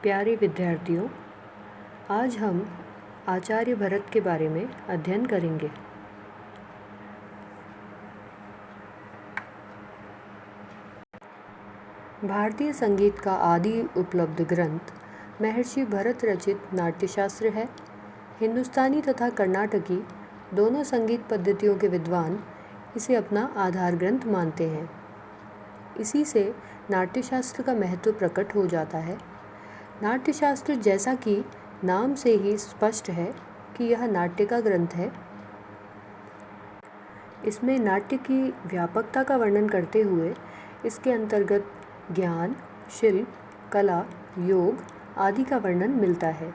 प्यारे विद्यार्थियों, आज हम आचार्य भरत के बारे में अध्ययन करेंगे। भारतीय संगीत का आदि उपलब्ध ग्रंथ महर्षि भरत रचित नाट्यशास्त्र है। हिंदुस्तानी तथा कर्नाटकी दोनों संगीत पद्धतियों के विद्वान इसे अपना आधार ग्रंथ मानते हैं। इसी से नाट्यशास्त्र का महत्व प्रकट हो जाता है। नाट्यशास्त्र, जैसा कि नाम से ही स्पष्ट है कि यह नाट्य का ग्रंथ है, इसमें नाट्य की व्यापकता का वर्णन करते हुए इसके अंतर्गत ज्ञान, शिल्प, कला, योग आदि का वर्णन मिलता है।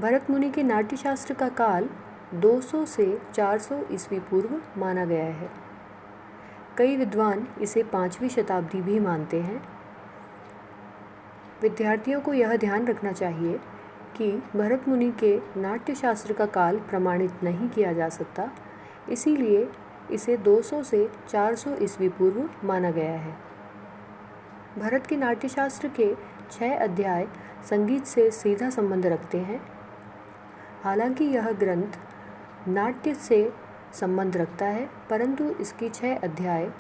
भरत मुनि के नाट्यशास्त्र का काल 200 से 400 ईस्वी पूर्व माना गया है। कई विद्वान इसे 5वीं शताब्दी भी मानते हैं। विद्यार्थियों को यह ध्यान रखना चाहिए कि भरत मुनि के नाट्यशास्त्र का काल प्रमाणित नहीं किया जा सकता, इसीलिए इसे 200 से 400 ईस्वी पूर्व माना गया है। भरत के नाट्यशास्त्र के 6 अध्याय संगीत से सीधा संबंध रखते हैं। हालांकि यह ग्रंथ नाट्य से संबंध रखता है, परंतु इसकी 6 अध्याय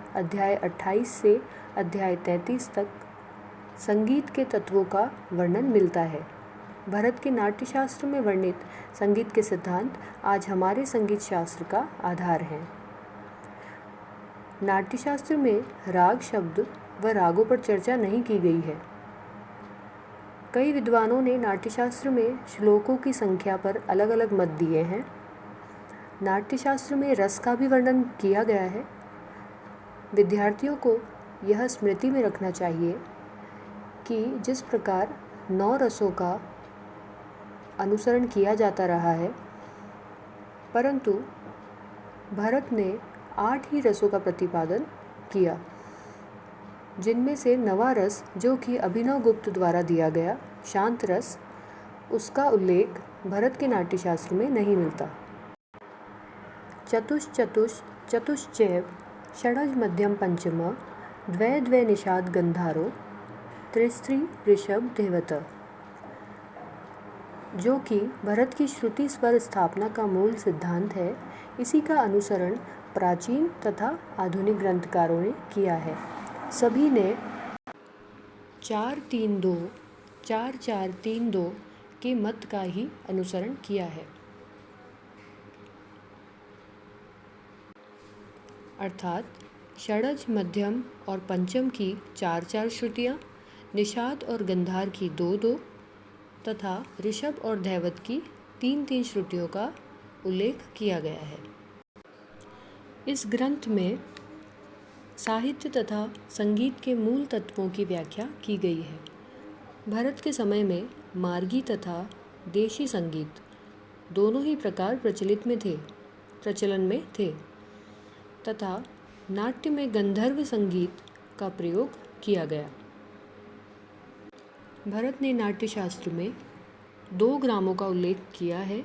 28 से अध्याय 33 तक संगीत के तत्वों का वर्णन मिलता है। भरत के नाट्यशास्त्र में वर्णित संगीत के सिद्धांत आज हमारे संगीत शास्त्र का आधार हैं। नाट्यशास्त्र में राग शब्द व रागों पर चर्चा नहीं की गई है। कई विद्वानों ने नाट्यशास्त्र में श्लोकों की संख्या पर अलग अलग मत दिए हैं। नाट्यशास्त्र में रस का भी वर्णन किया गया है। विद्यार्थियों को यह स्मृति में रखना चाहिए कि जिस प्रकार 9 रसों का अनुसरण किया जाता रहा है, परंतु भरत ने 8 ही रसों का प्रतिपादन किया, जिनमें से 9वां रस, जो कि अभिनवगुप्त द्वारा दिया गया शांत रस, उसका उल्लेख भरत के नाट्यशास्त्र में नहीं मिलता। चतुश्चैव षडज मध्यम पंचम द्वै द्वै निषाद गंधारो त्रिस्त्री ऋषभ देवत, जो कि भरत की श्रुति स्वर स्थापना का मूल सिद्धांत है। इसी का अनुसरण प्राचीन तथा आधुनिक ग्रंथकारों ने किया है। सभी ने 4-3-2 4-4-3-2 के मत का ही अनुसरण किया है, अर्थात षडज, मध्यम और पंचम की 4-4 श्रुतियाँ, निषाद और गंधार की 2-2 तथा ऋषभ और धैवत की 3-3 श्रुतियों का उल्लेख किया गया है। इस ग्रंथ में साहित्य तथा संगीत के मूल तत्वों की व्याख्या की गई है। भरत के समय में मार्गी तथा देशी संगीत दोनों ही प्रकार प्रचलन में थे तथा नाट्य में गंधर्व संगीत का प्रयोग किया गया। भरत ने नाट्यशास्त्र में 2 ग्रामों का उल्लेख किया है,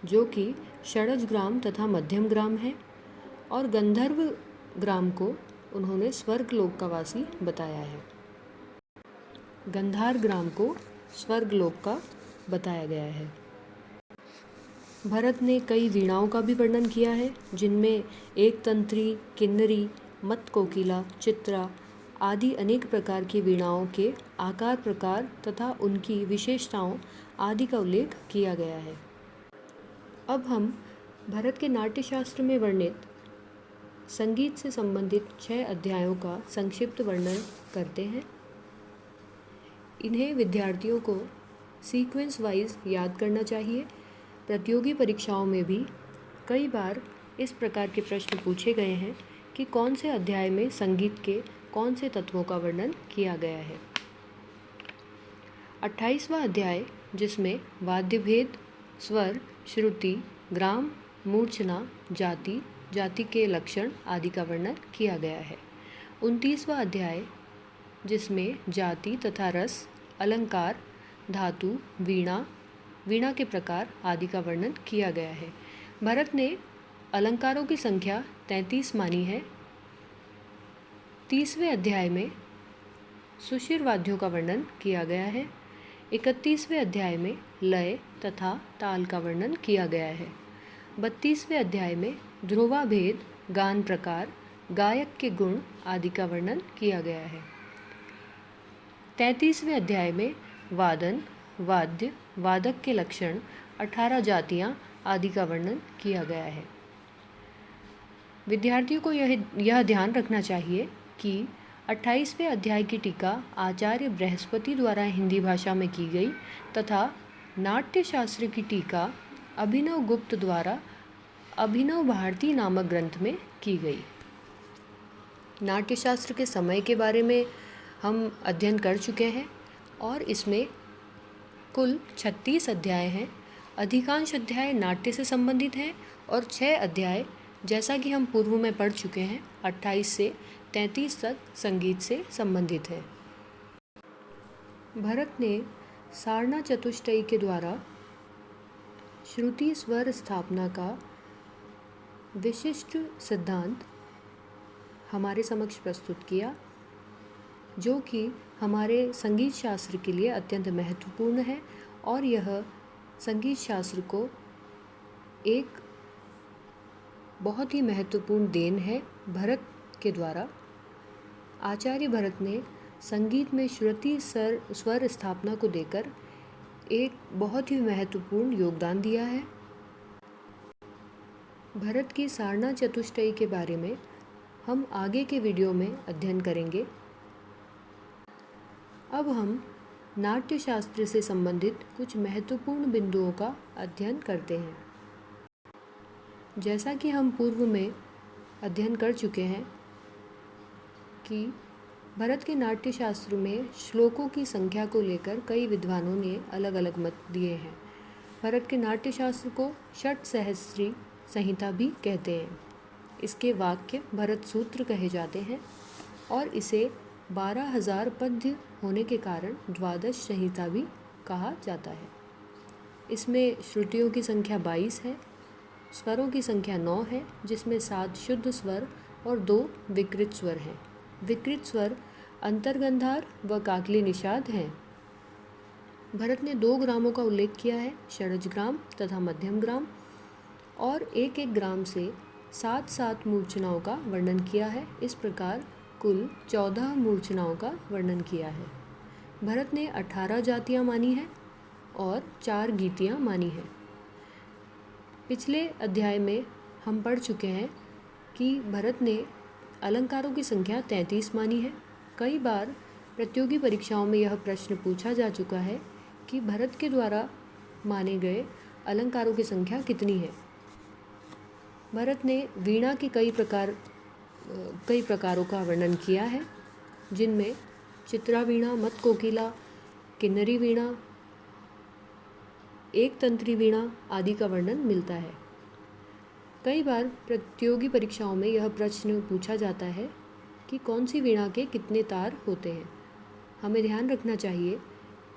जो कि षडज ग्राम तथा मध्यम ग्राम है, और गंधर्व ग्राम को उन्होंने स्वर्गलोक का वासी बताया है। गंधार ग्राम को स्वर्गलोक का बताया गया है। भरत ने कई वीणाओं का भी वर्णन किया है, जिनमें एक तंत्री, किन्नरी, मत कोकिला, चित्रा आदि अनेक प्रकार की वीणाओं के आकार, प्रकार तथा उनकी विशेषताओं आदि का उल्लेख किया गया है। अब हम भरत के नाट्यशास्त्र में वर्णित संगीत से संबंधित 6 अध्यायों का संक्षिप्त वर्णन करते हैं। इन्हें विद्यार्थियों को सीक्वेंस वाइज याद करना चाहिए। प्रतियोगी परीक्षाओं में भी कई बार इस प्रकार के प्रश्न पूछे गए हैं कि कौन से अध्याय में संगीत के कौन से तत्वों का वर्णन किया गया है। 28वां अध्याय, जिसमें वाद्यभेद, स्वर, श्रुति, ग्राम, मूर्छना, जाति, जाति के लक्षण आदि का वर्णन किया गया है। 29वां अध्याय, जिसमें जाति तथा रस, अलंकार, धातु, वीणा, वीणा के प्रकार आदि का वर्णन किया गया है। भरत ने अलंकारों की संख्या 33 मानी है। 30वें अध्याय में सुशिर वाद्यों का वर्णन किया गया है। 31वें अध्याय में लय तथा ताल का वर्णन किया गया है। 32वें अध्याय में ध्रुवाभेद, गान प्रकार, गायक के गुण आदि का वर्णन किया गया है। 33वें अध्याय में वादन, वाद्य, वादक के लक्षण, 18 जातियाँ आदि का वर्णन किया गया है। विद्यार्थियों को यह ध्यान रखना चाहिए कि 28वें अध्याय की टीका आचार्य बृहस्पति द्वारा हिंदी भाषा में की गई तथा नाट्यशास्त्र की टीका अभिनव गुप्त द्वारा अभिनव भारती नामक ग्रंथ में की गई। नाट्यशास्त्र के समय के बारे में हम अध्ययन कर चुके हैं और इसमें कुल 36 अध्याय हैं। अधिकांश अध्याय नाट्य से संबंधित हैं और 6 अध्याय, जैसा कि हम पूर्व में पढ़ चुके हैं, 28 से 33 तक संगीत से संबंधित है। भरत ने सारना चतुष्टयी के द्वारा श्रुति स्वर स्थापना का विशिष्ट सिद्धांत हमारे समक्ष प्रस्तुत किया, जो कि हमारे संगीत शास्त्र के लिए अत्यंत महत्वपूर्ण है और यह संगीत शास्त्र को एक बहुत ही महत्वपूर्ण देन है भरत के द्वारा। आचार्य भरत ने संगीत में श्रुति स्वर स्थापना को देकर एक बहुत ही महत्वपूर्ण योगदान दिया है। भरत की सारना चतुष्टयी के बारे में हम आगे के वीडियो में अध्ययन करेंगे। अब हम नाट्यशास्त्र से संबंधित कुछ महत्वपूर्ण बिंदुओं का अध्ययन करते हैं। जैसा कि हम पूर्व में अध्ययन कर चुके हैं कि भरत के नाट्यशास्त्र में श्लोकों की संख्या को लेकर कई विद्वानों ने अलग अलग मत दिए हैं। भरत के नाट्यशास्त्र को षट सहस्त्री संहिता भी कहते हैं। इसके वाक्य भरत सूत्र कहे जाते हैं और इसे 12,000 पद्य होने के कारण द्वादश संहिता भी कहा जाता है। इसमें श्रुतियों की संख्या 22 है, स्वरों की संख्या 9 है, जिसमें 7 शुद्ध स्वर और 2 विकृत स्वर हैं। विकृत स्वर अंतर्गंधार व काकली निषाद हैं। भरत ने 2 ग्रामों का उल्लेख किया है, षडज ग्राम तथा मध्यम ग्राम, और एक एक ग्राम से 7-7 मूर्छनाओं का वर्णन किया है। इस प्रकार कुल 14 मूर्छनाओं का वर्णन किया है। भरत ने 18 जातियाँ मानी हैं और 4 गीतियाँ मानी हैं। पिछले अध्याय में हम पढ़ चुके हैं कि भरत ने अलंकारों की संख्या 33 मानी है। कई बार प्रतियोगी परीक्षाओं में यह प्रश्न पूछा जा चुका है कि भरत के द्वारा माने गए अलंकारों की संख्या कितनी है। भरत ने वीणा के कई प्रकारों का वर्णन किया है, जिनमें चित्रा वीणा, मत कोकिला, किन्नरी वीणा, एक तंत्री वीणा आदि का वर्णन मिलता है। कई बार प्रतियोगी परीक्षाओं में यह प्रश्न पूछा जाता है कि कौन सी वीणा के कितने तार होते हैं। हमें ध्यान रखना चाहिए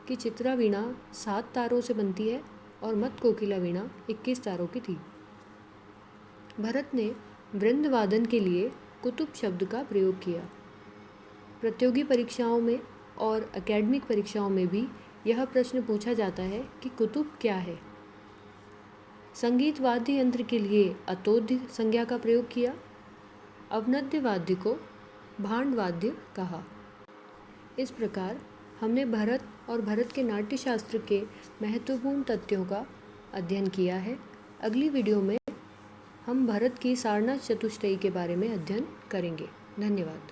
कि चित्रा वीणा 7 तारों से बनती है और मत कोकिला वीणा 21 तारों की थी। भरत ने वृंदवादन के लिए कुतुब शब्द का प्रयोग किया। प्रतियोगी परीक्षाओं में और एकेडमिक परीक्षाओं में भी यह प्रश्न पूछा जाता है कि कुतुब क्या है। संगीत वाद्य यंत्र के लिए अतोद्य संज्ञा का प्रयोग किया। अवनद्य वाद्य को भांड वाद्य कहा। इस प्रकार हमने भरत और भरत के नाट्यशास्त्र के महत्वपूर्ण तथ्यों का अध्ययन किया है। अगली वीडियो में हम भरत की सारना चतुष्टयी के बारे में अध्ययन करेंगे। धन्यवाद।